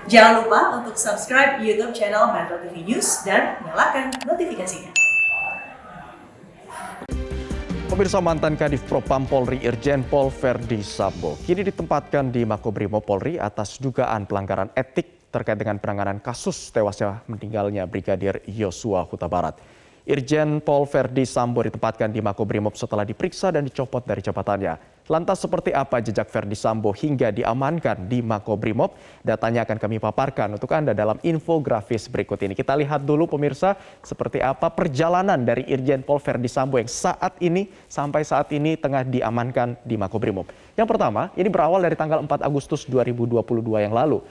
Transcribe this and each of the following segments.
Jangan lupa untuk subscribe YouTube channel Metro TV News dan nyalakan notifikasinya. Pemirsa, mantan Kadif Propam Polri Irjen Pol Verdi Sambo kini ditempatkan di Makobrimob Polri atas dugaan pelanggaran etik terkait dengan penanganan kasus tewasnya meninggalnya Brigadir Yosua Huta Barat. Irjen Pol Verdi Sambo ditempatkan di Makobrimob setelah diperiksa dan dicopot dari jabatannya. Lantas seperti apa jejak Verdi Sambo hingga diamankan di Makobrimob? Datanya akan kami paparkan untuk Anda dalam infografis berikut ini. Kita lihat dulu pemirsa seperti apa perjalanan dari Irjen Pol Verdi Sambo yang sampai saat ini tengah diamankan di Makobrimob. Yang pertama, ini berawal dari tanggal 4 Agustus 2022 yang lalu.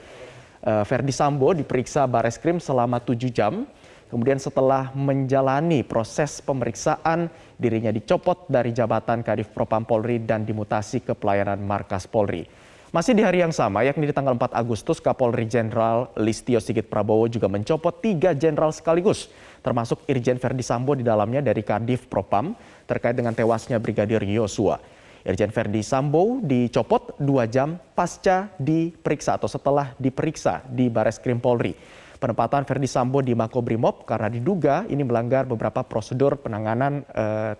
Verdi Sambo diperiksa Bareskrim selama 7 jam. Kemudian setelah menjalani proses pemeriksaan, dirinya dicopot dari jabatan Kadif Propam Polri dan dimutasi ke pelayanan Markas Polri. Masih di hari yang sama, yakni di tanggal 4 Agustus, Kapolri Jenderal Listio Sigit Prabowo juga mencopot 3 jenderal sekaligus, termasuk Irjen Verdi Sambo di dalamnya dari Kadif Propam terkait dengan tewasnya Brigadir Yosua. Irjen Verdi Sambo dicopot 2 jam pasca diperiksa atau setelah diperiksa di Bareskrim Polri. Penempatan Verdi Sambo di Makobrimob karena diduga ini melanggar beberapa prosedur penanganan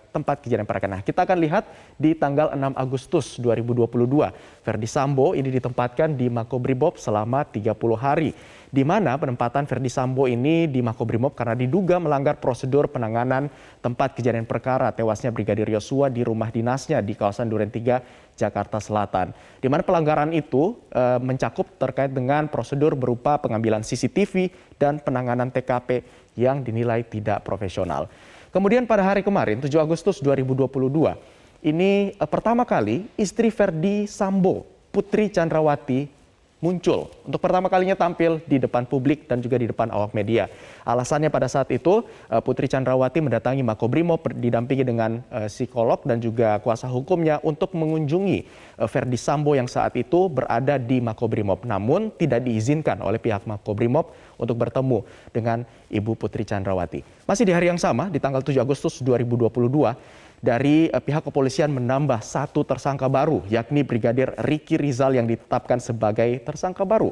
tempat kejadian perkara. Nah, kita akan lihat di tanggal 6 Agustus 2022, Verdi Sambo ini ditempatkan di Makobrimob selama 30 hari. Di mana penempatan Verdi Sambo ini di Makobrimob karena diduga melanggar prosedur penanganan tempat kejadian perkara tewasnya Brigadir Yosua di rumah dinasnya di kawasan Duren 3, Jakarta Selatan. Di mana pelanggaran itu mencakup terkait dengan prosedur berupa pengambilan CCTV dan penanganan TKP yang dinilai tidak profesional. Kemudian pada hari kemarin 7 Agustus 2022, ini pertama kali istri Verdi Sambo, Putri Chandrawati, muncul untuk pertama kalinya tampil di depan publik dan juga di depan awak media. Alasannya pada saat itu Putri Chandrawati mendatangi Makobrimob didampingi dengan psikolog dan juga kuasa hukumnya untuk mengunjungi Verdi Sambo yang saat itu berada di Makobrimob. Namun tidak diizinkan oleh pihak Makobrimob untuk bertemu dengan Ibu Putri Chandrawati. Masih di hari yang sama, di tanggal 7 Agustus 2022, dari pihak kepolisian menambah 1 tersangka baru, yakni Brigadir Ricky Rizal yang ditetapkan sebagai tersangka baru.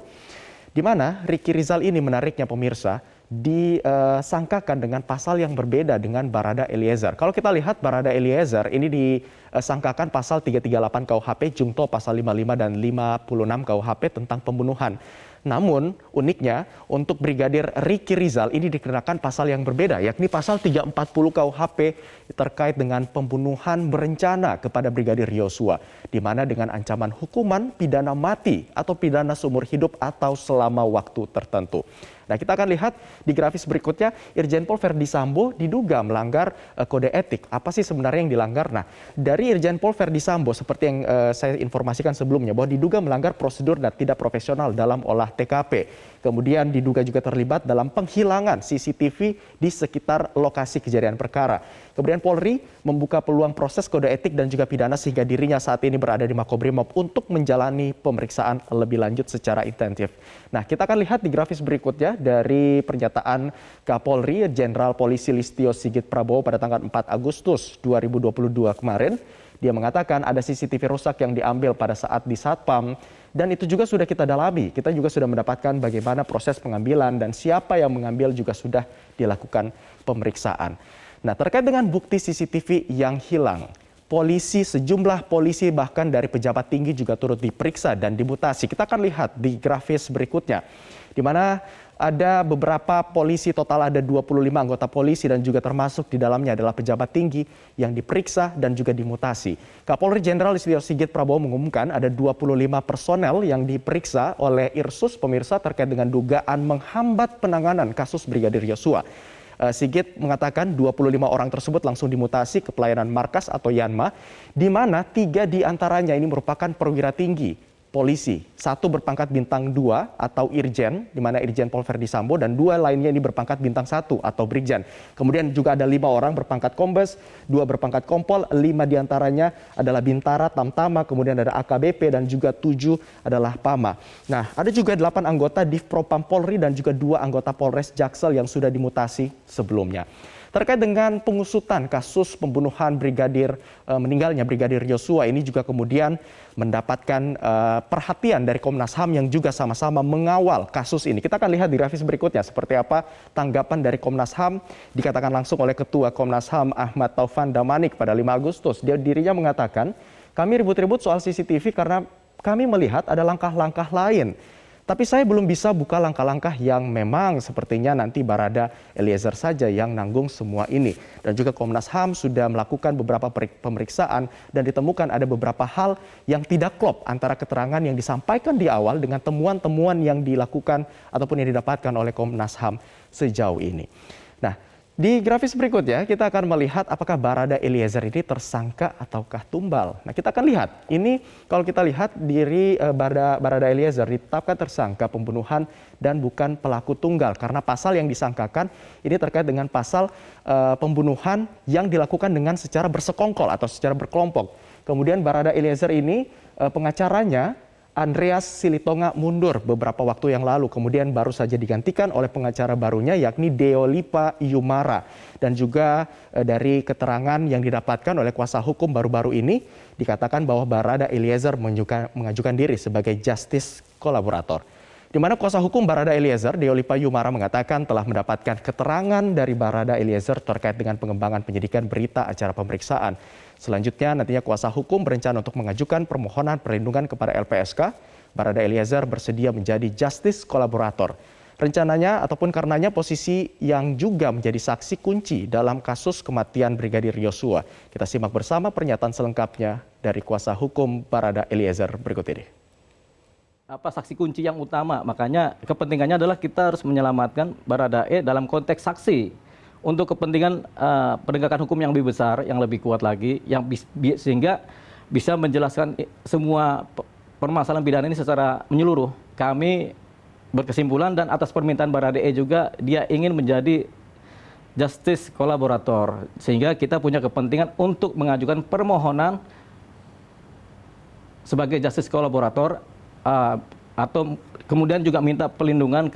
Di mana Ricky Rizal ini menariknya pemirsa disangkakan dengan pasal yang berbeda dengan Barada Eliezer. Kalau kita lihat Barada Eliezer ini disangkakan pasal 338 KUHP, Jungto pasal 55 dan 56 KUHP tentang pembunuhan. Namun uniknya untuk Brigadir Ricky Rizal ini dikenakan pasal yang berbeda, yakni pasal 340 KUHP terkait dengan pembunuhan berencana kepada Brigadir Yosua, di mana dengan ancaman hukuman pidana mati atau pidana seumur hidup atau selama waktu tertentu. Nah, kita akan lihat di grafis berikutnya, Irjen Pol Verdi Sambo diduga melanggar kode etik. Apa sih sebenarnya yang dilanggar? Nah, dari Irjen Pol Verdi Sambo seperti yang saya informasikan sebelumnya bahwa diduga melanggar prosedur dan tidak profesional dalam olah TKP. Kemudian diduga juga terlibat dalam penghilangan CCTV di sekitar lokasi kejadian perkara. Kemudian Polri membuka peluang proses kode etik dan juga pidana sehingga dirinya saat ini berada di Makobrimob untuk menjalani pemeriksaan lebih lanjut secara intensif. Nah, kita akan lihat di grafis berikutnya dari pernyataan Kapolri Jenderal Polisi Listio Sigit Prabowo pada tanggal 4 Agustus 2022 kemarin. Dia mengatakan ada CCTV rusak yang diambil pada saat di Satpam dan itu juga sudah kita dalami. Kita juga sudah mendapatkan bagaimana proses pengambilan dan siapa yang mengambil juga sudah dilakukan pemeriksaan. Nah, terkait dengan bukti CCTV yang hilang, sejumlah polisi bahkan dari pejabat tinggi juga turut diperiksa dan dimutasi. Kita akan lihat di grafis berikutnya, di mana ada beberapa polisi, total ada 25 anggota polisi dan juga termasuk di dalamnya adalah pejabat tinggi yang diperiksa dan juga dimutasi. Kapolri Jenderal Listio Sigit Prabowo mengumumkan ada 25 personel yang diperiksa oleh Irsus pemirsa terkait dengan dugaan menghambat penanganan kasus Brigadir Yosua. Sigit mengatakan 25 orang tersebut langsung dimutasi ke pelayanan markas atau Yanma, di mana 3 diantaranya ini merupakan perwira tinggi polisi. 1 berpangkat bintang 2 atau Irjen, di mana Irjen Pol Verdi Sambo, dan 2 lainnya ini berpangkat bintang 1 atau Brigjen. Kemudian juga ada 5 orang berpangkat Kombes, 2 berpangkat Kompol, 5 diantaranya adalah Bintara, Tamtama, kemudian ada AKBP dan juga 7 adalah Pama. Nah, ada juga 8 anggota Div Propam Polri dan juga 2 anggota Polres Jaksel yang sudah dimutasi sebelumnya. terkait dengan pengusutan kasus pembunuhan meninggalnya Brigadir Yosua ini juga kemudian mendapatkan perhatian dari Komnas HAM yang juga sama-sama mengawal kasus ini. Kita akan lihat di grafis berikutnya seperti apa tanggapan dari Komnas HAM, dikatakan langsung oleh Ketua Komnas HAM Ahmad Taufan Damanik pada 5 Agustus. Dirinya mengatakan, kami ribut-ribut soal CCTV karena kami melihat ada langkah-langkah lain. Tapi saya belum bisa buka langkah-langkah yang memang sepertinya nanti Barada Eliezer saja yang nanggung semua ini. Dan juga Komnas HAM sudah melakukan beberapa pemeriksaan dan ditemukan ada beberapa hal yang tidak klop antara keterangan yang disampaikan di awal dengan temuan-temuan yang dilakukan ataupun yang didapatkan oleh Komnas HAM sejauh ini. Nah, di grafis berikutnya kita akan melihat apakah Barada Eliezer ini tersangka ataukah tumbal. Nah, kita akan lihat. Ini kalau kita lihat diri Barada Eliezer ditetapkan tersangka pembunuhan dan bukan pelaku tunggal karena pasal yang disangkakan ini terkait dengan pasal pembunuhan yang dilakukan dengan secara bersekongkol atau secara berkelompok. Kemudian Barada Eliezer ini pengacaranya Andreas Silitonga mundur beberapa waktu yang lalu, kemudian baru saja digantikan oleh pengacara barunya yakni Deolipa Yumara. Dan juga dari keterangan yang didapatkan oleh kuasa hukum baru-baru ini dikatakan bahwa Barada Eliezer mengajukan diri sebagai justice kolaborator. Di mana kuasa hukum Barada Eliezer, Deolipa Yumara mengatakan telah mendapatkan keterangan dari Barada Eliezer terkait dengan pengembangan penyidikan berita acara pemeriksaan. Selanjutnya nantinya kuasa hukum berencana untuk mengajukan permohonan perlindungan kepada LPSK. Barada Eliezer bersedia menjadi justice kolaborator. Rencananya ataupun karenanya posisi yang juga menjadi saksi kunci dalam kasus kematian Brigadir Yosua. Kita simak bersama pernyataan selengkapnya dari kuasa hukum Barada Eliezer berikut ini. Saksi kunci yang utama, makanya kepentingannya adalah kita harus menyelamatkan Baradae dalam konteks saksi untuk kepentingan penegakan hukum yang lebih besar, yang lebih kuat lagi, yang sehingga bisa menjelaskan semua permasalahan pidana ini secara menyeluruh. Kami berkesimpulan dan atas permintaan Baradae juga dia ingin menjadi justice kolaborator, sehingga kita punya kepentingan untuk mengajukan permohonan sebagai justice kolaborator atau kemudian juga minta pelindungan